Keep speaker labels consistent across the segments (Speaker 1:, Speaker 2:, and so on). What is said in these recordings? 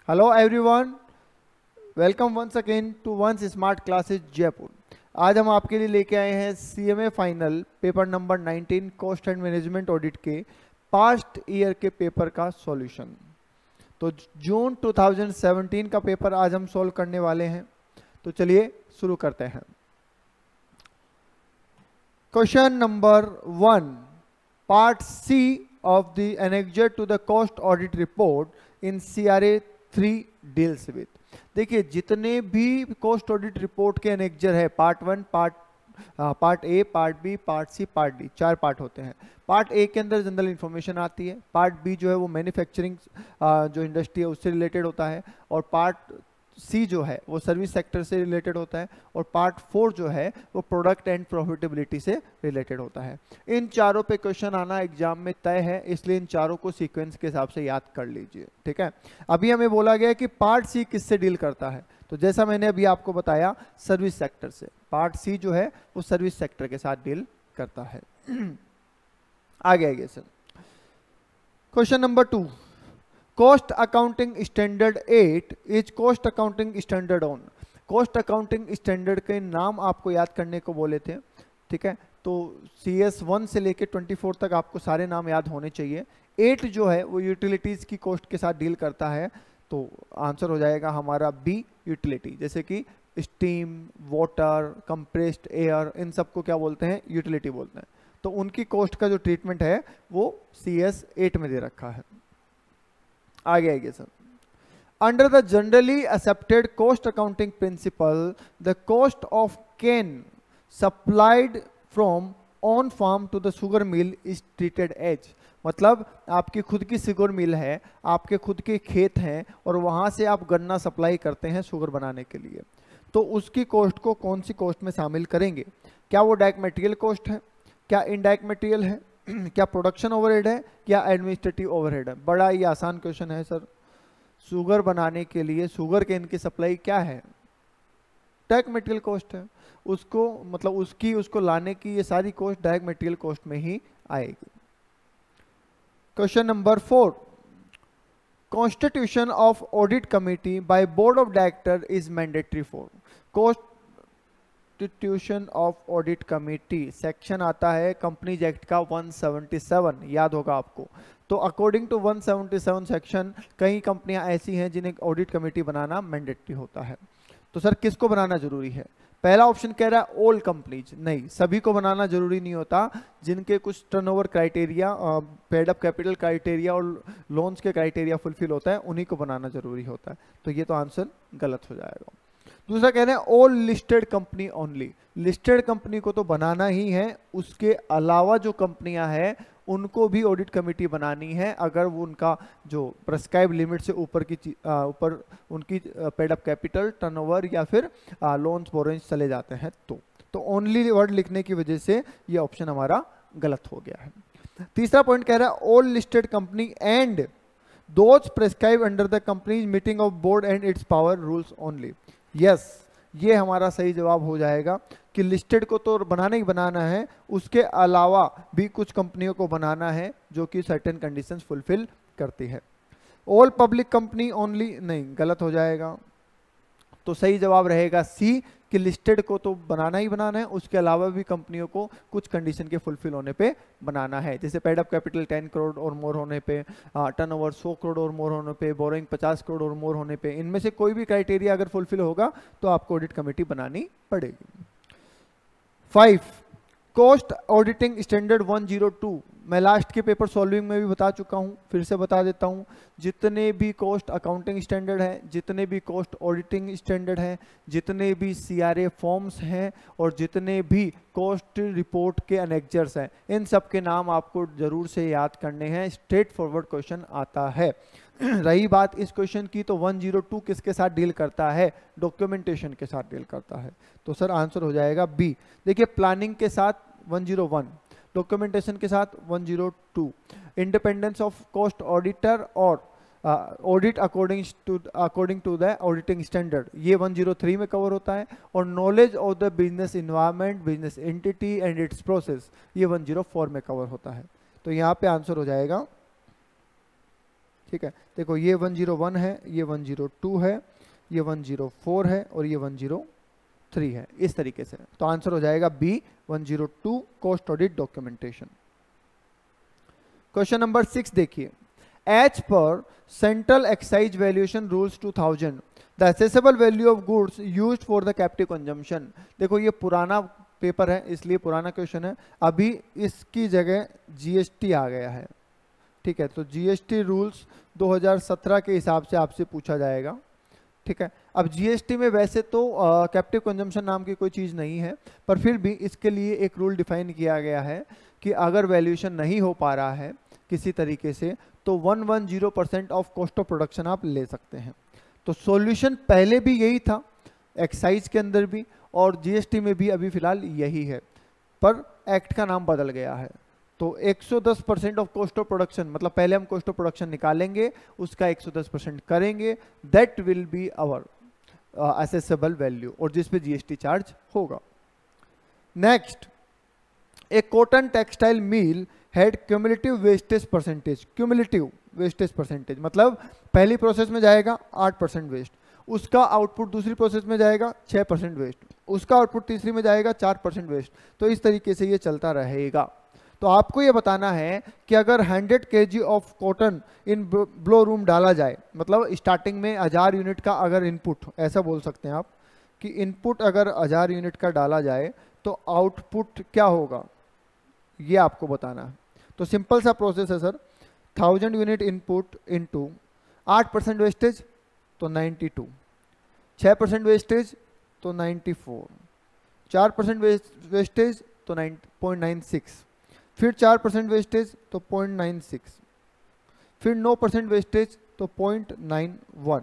Speaker 1: Hello everyone, welcome once again to once smart classes Jaipur. आज हम आपके लिए लेके आए हैं CMA final paper number 19 cost and management audit के पास्ट ईयर के पेपर का सॉल्यूशन। तो जून 2017 का पेपर आज हम सॉल्व करने वाले हैं। तो चलिए शुरू करते हैं। Question number 1, part C of the annexure to the cost audit report in CRA 3 deals with. देखिए, जितने भी कॉस्ट ऑडिट रिपोर्ट के एनेक्जर है, part 1, part A, part B, part C, part D, 4 part होते हैं। पार्ट ए के अंदर general information आती है, पार्ट बी जो है वो मैन्युफैक्चरिंग जो इंडस्ट्री है उससे रिलेटेड होता है, और पार्ट सी जो है वो सर्विस सेक्टर से रिलेटेड होता है, और पार्ट 4 जो है वो प्रोडक्ट एंड प्रॉफिटेबिलिटी से रिलेटेड होता है। इन चारों पे क्वेश्चन आना एग्जाम में तय है, इसलिए इन चारों को सीक्वेंस के हिसाब से याद कर लीजिए, ठीक है। अभी हमें बोला गया कि पार्ट सी किससे डील करता है, तो जैसा मैंने अभी आपको बताया, सर्विस सेक्टर से। पार्ट सी जो है वो सर्विस सेक्टर के साथ डील करता है। आगे आइए sir. Question number 2, cost accounting standard 8 is cost accounting standard on. Cost accounting standard के नाम आपको याद करने को बोले थे, ठीक है। तो CS 1 से लेके 24 तक आपको सारे नाम याद होने चाहिए। 8 जो है वो यूटिलिटीज की कॉस्ट के साथ डील करता है, तो आंसर हो जाएगा हमारा बी, यूटिलिटी। जैसे कि स्टीम, वाटर, कंप्रेस्ड एयर, इन सबको क्या बोलते हैं, यूटिलिटी बोलते हैं। तो उनकी कॉस्ट का जो ट्रीटमेंट है वो CS 8 में दे रखा है। आगे आइए sir. Under the generally accepted cost accounting principle, the cost of cane supplied from own farm to the sugar mill is treated as. मतलब आपकी खुद की शुगर मिल है, आपके खुद के खेत हैं, और वहां से आप गन्ना सप्लाई करते हैं शुगर बनाने के लिए, तो उसकी कॉस्ट को कौन सी कॉस्ट में शामिल करेंगे? क्या वो डायरेक्ट मटेरियल कॉस्ट है, क्या इनडायरेक्ट मटेरियल है, क्या प्रोडक्शन ओवरहेड है, क्या एडमिनिस्ट्रेटिव ओवरहेड है? बड़ा ही आसान क्वेश्चन है सर। शुगर बनाने के लिए शुगर केन की सप्लाई क्या है? डायरेक्ट मटेरियल कॉस्ट है। उसको मतलब उसको लाने की ये सारी कॉस्ट डायरेक्ट मटेरियल कॉस्ट में ही आएगी। Question number 4, constitution of audit committee by board of director is mandatory for. Constitution of audit committee section आता है कंपनीज एक्ट का 177, याद होगा आपको। तो अकॉर्डिंग टू 177 सेक्शन कई कंपनियां ऐसी हैं जिन्हें ऑडिट कमेटी बनाना मैंडेटरी होता है। तो सर किसको बनाना जरूरी है? पहला ऑप्शन कह रहा है ऑल कंपनीज। नहीं, सभी को बनाना जरूरी नहीं होता। जिनके कुछ turnover criteria, paid up capital criteria और लोन्स के क्राइटेरिया फुलफिल होता है, उन्हीं को बनाना जरूरी होता है। तो ये तो आंसर गलत हो जाएगा। दूसरा कह रहे हैं all listed company only. Listed company को तो बनाना ही है, उसके अलावा जो कंपनियां हैं उनको भी ऑडिट कमेटी बनानी है, अगर वो उनका जो प्रेस्क्राइब लिमिट से ऊपर उनकी पेड अप कैपिटल, टर्नओवर या फिर लोन्स बोरोइंग्स चले जाते हैं। तो ओनली वर्ड लिखने की वजह से ये ऑप्शन हमारा गलत हो गया है। तीसरा पॉइंट कह रहा है all listed company and those prescribe under the companies meeting of board and it's power rules only. Yes, ये हमारा सही जवाब हो जाएगा कि लिस्टेड को तो बनाना ही बनाना है, उसके अलावा भी कुछ कंपनियों को बनाना है जो कि सर्टेन कंडीशंस फुलफिल करती है। ऑल पब्लिक कंपनी ओनली, नहीं, गलत हो जाएगा। तो सही जवाब रहेगा सी, कि लिस्टेड को तो बनाना ही बनाना है, उसके अलावा भी कंपनियों को कुछ कंडीशन के फुलफिल होने पे बनाना है। जैसे पेड अप कैपिटल 10 करोड़ और मोर होने पे, टर्नओवर 100 करोड़ और मोर होने पे, बोरोइंग 50 करोड़ और मोर होने पे, इनमें से कोई भी क्राइटेरिया अगर फुलफिल होगा तो आपको ऑडिट कमेटी बनानी पड़ेगी। 5, कॉस्ट ऑडिटिंग स्टैंडर्ड 102। मैं लास्ट के पेपर सॉल्विंग में भी बता चुका हूं, फिर से बता देता हूं। जितने भी कॉस्ट अकाउंटिंग स्टैंडर्ड हैं, जितने भी कॉस्ट ऑडिटिंग स्टैंडर्ड हैं, जितने भी CRA फॉर्म्स हैं, और जितने भी कॉस्ट रिपोर्ट के एनेक्जर्स हैं, इन सब के नाम आपको जरूर से याद करने हैं। स्ट्रेट फॉरवर्ड क्वेश्चन आता है। रही बात इस क्वेश्चन की, तो 102 किसके साथ डील करता है? डॉक्यूमेंटेशन के साथ डील करता है। तो सर आंसर हो जाएगा बी। देखिए, प्लानिंग के साथ 101, डॉक्यूमेंटेशन के साथ 102, इंडिपेंडेंस ऑफ कॉस्ट ऑडिटर और audit according to the auditing standard, ये 103 में कवर होता है, और knowledge of the business environment, business entity and its process, ये 104 में कवर होता है। तो यहाँ पे आंसर हो जाएगा ठीक है, देखो ये 101 है, ये 102 है, ये 104 है और ये 103 है, इस तरीके से। तो आंसर हो जाएगा B 102 cost audit documentation. Question number 6 देखिए, as per central excise valuation rules 2000 the assessable value of goods used for the captive consumption. देखो ये पुराना पेपर है इसलिए पुराना क्वेश्चन है, अभी इसकी जगह जीएसटी आ गया है। ठीक है, तो जीएसटी रूल्स 2017 के हिसाब से आपसे पूछा जाएगा। ठीक है, अब जीएसटी में वैसे तो कैप्टिव कंजम्पशन नाम की कोई चीज़ नहीं है, पर फिर भी इसके लिए एक रूल डिफाइन किया गया है कि अगर वैल्यूएशन नहीं हो पा रहा है किसी तरीके से तो 110% ऑफ कॉस्ट ऑफ प्रोडक्शन आप ले सकते हैं। तो सॉल्यूशन पहले भी यही था, एक्साइज के अंदर भी और जीएसटी में भी अभी फिलहाल यही है, पर एक्ट का नाम बदल गया है। तो 110% ऑफ कॉस्ट ऑफ प्रोडक्शन, मतलब पहले हम कॉस्ट ऑफ प्रोडक्शन निकालेंगे, उसका 110% करेंगे, that will be our assessable value, और जिस पे जीएसटी चार्ज होगा। Next, a cotton textile mill had cumulative wastage percentage. Cumulative wastage percentage मतलब पहली प्रोसेस में जाएगा 8% वेस्ट, उसका आउटपुट दूसरी प्रोसेस में जाएगा 6% वेस्ट, उसका आउटपुट तीसरी में जाएगा 4% वेस्ट। तो इस तरीके से ये चलता रहेगा। तो आपको ये बताना है कि अगर 100 kg of cotton in blow room डाला जाए, मतलब स्टार्टिंग में 1000 यूनिट का अगर इनपुट, ऐसा बोल सकते हैं आप कि इनपुट अगर 1000 यूनिट का डाला जाए तो आउटपुट क्या होगा, ये आपको बताना है। तो सिंपल सा प्रोसेस है sir, 1000 unit input into 8% wastage तो 92, 6% वेस्टेज तो 94, 4% वेस्टेज तो 0.96, फिर 4% वेस्टेज तो 0.96, फिर 9% वेस्टेज तो 0.91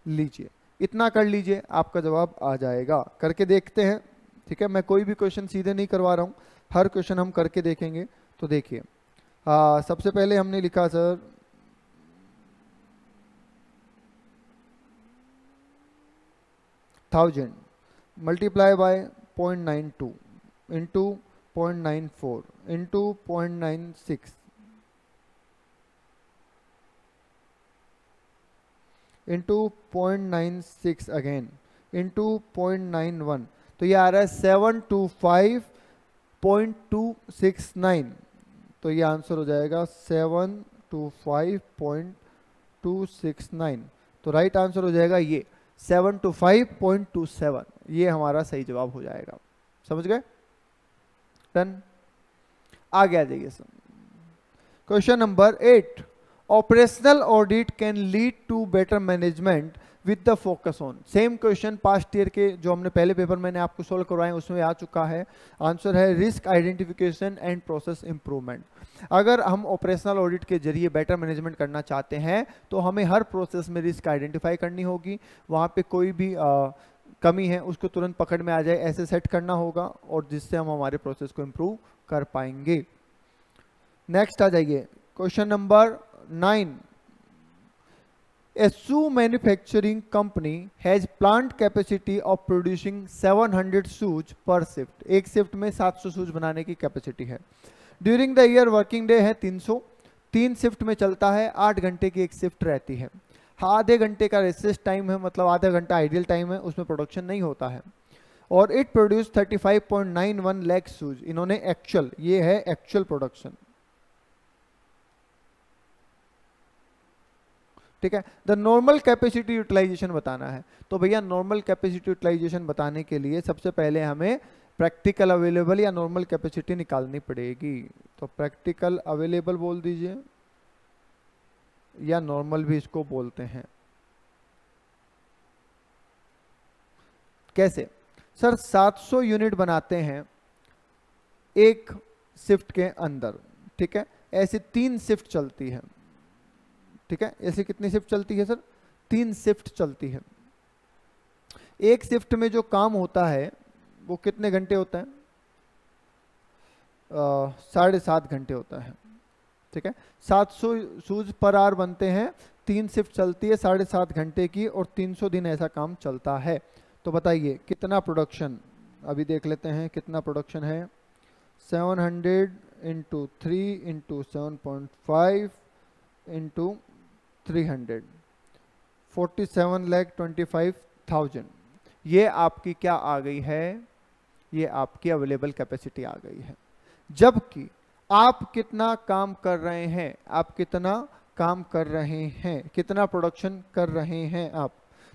Speaker 1: लीजिए। इतना कर लीजिए, आपका जवाब आ जाएगा। करके देखते हैं। ठीक है, मैं कोई भी क्वेश्चन सीधे नहीं करवा रहा हूँ, हर क्वेश्चन हम करके देखेंगे। तो देखिए, सबसे पहले हमने लिखा sir 1000 multiply by 0.92 into 0.94 into 0.96 into 0.96 again into 0.91, तो ये आ रहा है 725.269। तो ये आंसर हो जाएगा 725.269। तो राइट आंसर हो जाएगा ये 725.27। ये हमारा सही जवाब हो जाएगा। समझ गए? डन। आगे आ जाइए sir. Question number 8, operational audit can lead to better management with the focus on. Same question past year के जो हमने पहले पेपर मैंने आपको सोल्व करवाए उसमें आ चुका है। आंसर है risk identification and process improvement. अगर हम ऑपरेशनल ऑडिट के जरिए बेटर मैनेजमेंट करना चाहते हैं तो हमें हर प्रोसेस में रिस्क आइडेंटिफाई करनी होगी, वहाँ पे कोई भी कमी है उसको तुरंत पकड़ में आ जाए ऐसे सेट करना होगा, और जिससे हम हमारे प्रोसेस को इम्प्रूव कर पाएंगे। नेक्स्ट आ जाइए, question number 9, A shoe manufacturing company has plant capacity of producing 700 shoes per shift। एक शिफ्ट में 700 शूज बनाने की कैपेसिटी है। During the year working day है 300, 3 शिफ्ट में चलता है, 8 घंटे की एक शिफ्ट रहती है। आधे घंटे का रेसेस टाइम है, मतलब आधा घंटा आइडियल टाइम है, उसमें प्रोडक्शन नहीं होता है। और इट प्रोड्यूस 35.91 लाख शूज। इन्होंने एक्चुअल, ये है एक्चुअल प्रोडक्शन। ठीक है, द नॉर्मल कैपेसिटी यूटिलाइजेशन बताना है। तो भैया नॉर्मल कैपेसिटी यूटिलाइजेशन बताने के लिए सबसे पहले हमें प्रैक्टिकल अवेलेबल या नॉर्मल कैपेसिटी निकालनी पड़ेगी। तो प्रैक्टिकल अवेलेबल बोल दीजिए, या नॉर्मल भी इसको बोलते हैं। कैसे सर? 700 यूनिट बनाते हैं एक शिफ्ट के अंदर। ठीक है, ऐसे 3 शिफ्ट चलती है। ठीक है, ऐसे कितनी शिफ्ट चलती है सर? 3 शिफ्ट चलती है। एक शिफ्ट में जो काम होता है वो कितने घंटे होता है? 7.5 घंटे होता है। ठीक है, 700 शूज पर आवर बनते हैं, 3 शिफ्ट चलती है 7.5 घंटे की, और 300 दिन ऐसा काम चलता है। तो बताइए कितना प्रोडक्शन, अभी देख लेते हैं कितना प्रोडक्शन है। 700 इंटू 3 इंटू 7.5 इंटू 300, 47,25,000। ये आपकी क्या आ गई है, ये आपकी अवेलेबल कैपेसिटी आ गई है। जबकि आप कितना काम कर रहे हैं, आप कितना काम कर रहे हैं, कितना प्रोडक्शन कर रहे हैं आप,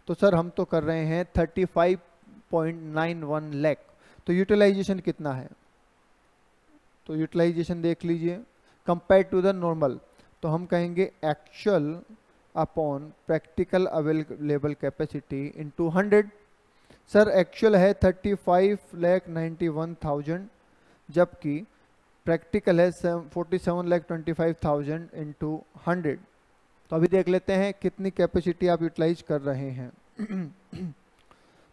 Speaker 1: तो सर हम तो कर रहे हैं 35.91 लाख। तो यूटिलाइजेशन कितना है, तो यूटिलाइजेशन देख लीजिए कंपेयर टू द नॉर्मल, तो हम कहेंगे actual upon practical available capacity into 100। Sir actual है 35,91,000, जबकि प्रैक्टिकल है 47,25,000 इंटू 100। तो अभी देख लेते हैं कितनी कैपेसिटी आप यूटिलाइज कर रहे हैं।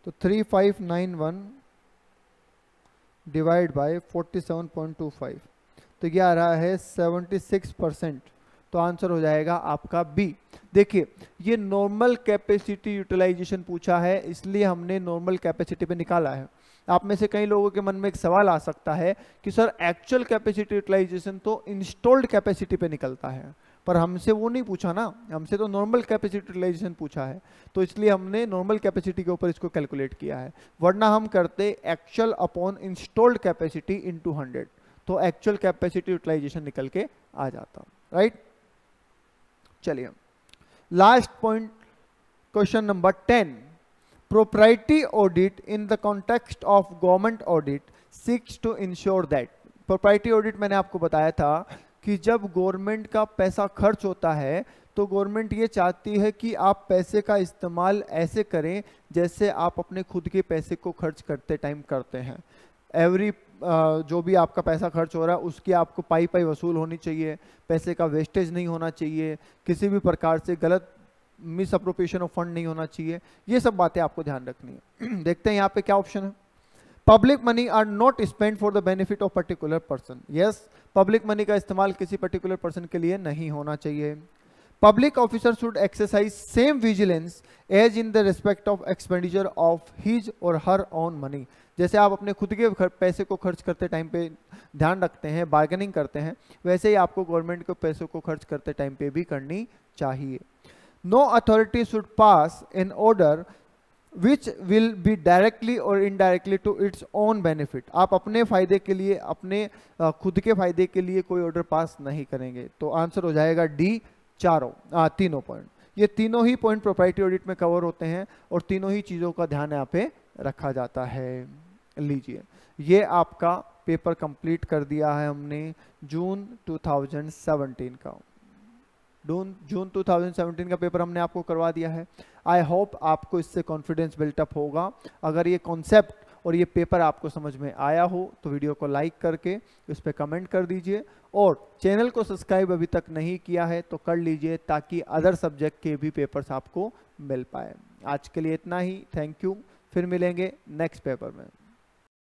Speaker 1: तो 3591 डिवाइड बाय 47.25, तो ये आ रहा है 76%। तो आंसर हो जाएगा आपका बी। देखिए ये नॉर्मल कैपेसिटी यूटिलाइजेशन पूछा है, इसलिए हमने नॉर्मल कैपेसिटी पे निकाला है। आप में से कई लोगों के मन में एक सवाल आ सकता है कि सर एक्चुअल कैपेसिटी यूटिलाइजेशन तो इंस्टॉल्ड कैपेसिटी पे निकलता है, पर हमसे वो नहीं पूछा ना, हमसे तो नॉर्मल कैपेसिटी यूटिलाइजेशन पूछा है, तो इसलिए हमने नॉर्मल कैपेसिटी के ऊपर इसको कैलकुलेट किया है। वरना हम करते actual upon installed capacity into 100, तो एक्चुअल कैपेसिटी यूटिलाइजेशन निकल के आ जाता, राइट। चलिए last point, question number 10। Proprietary audit in the context of government audit seeks to ensure that. Proprietary audit मैंने आपको बताया था कि जब गवर्नमेंट का पैसा खर्च होता है तो गवर्नमेंट ये चाहती है कि आप पैसे का इस्तेमाल ऐसे करें जैसे आप अपने खुद के पैसे को खर्च करते टाइम करते हैं। एवरी जो भी आपका पैसा खर्च हो रहा है उसकी आपको पाई पाई वसूल होनी चाहिए, पैसे का वेस्टेज नहीं होना चाहिए, किसी भी प्रकार से गलत मिस अप्रोप्रिएशन ऑफ फंड नहीं होना चाहिए। ये सब बातें आपको ध्यान रखनी है। देखते हैं यहाँ पे क्या ऑप्शन है। Public money are not spend for the benefit of particular person. Yes, public money का इस्तेमाल किसी पर्टिकुलर पर्सन के लिए नहीं होना चाहिए। Public officer should exercise same vigilance as in the respect of expenditure of his और हर ओन मनी। जैसे आप अपने खुद के पैसे को खर्च करते टाइम पे ध्यान रखते हैं, बार्गेनिंग करते हैं, वैसे ही आपको गवर्नमेंट के पैसों को खर्च करते टाइम पे भी करनी चाहिए। No authority should pass an order which will be directly और indirectly to its own benefit. आप अपने फायदे के लिए, अपने खुद के फायदे के लिए कोई ऑर्डर पास नहीं करेंगे। तो आंसर हो जाएगा डी, तीनों पॉइंट। ये तीनों ही पॉइंट प्रोप्राइटरी ऑडिट में कवर होते हैं और तीनों ही चीजों का ध्यान यहाँ पे रखा जाता है। लीजिए ये आपका पेपर कंप्लीट कर दिया है हमने जून 2017 का। जून 2017 का पेपर हमने आपको करवा दिया है। आई होप आपको इससे कॉन्फिडेंस बिल्टअप होगा। अगर ये कॉन्सेप्ट और ये पेपर आपको समझ में आया हो तो वीडियो को लाइक करके इस पर कमेंट कर दीजिए, और चैनल को सब्सक्राइब अभी तक नहीं किया है तो कर लीजिए ताकि अदर सब्जेक्ट के भी पेपर्स आपको मिल पाए। आज के लिए इतना ही, थैंक यू। फिर मिलेंगे नेक्स्ट पेपर में।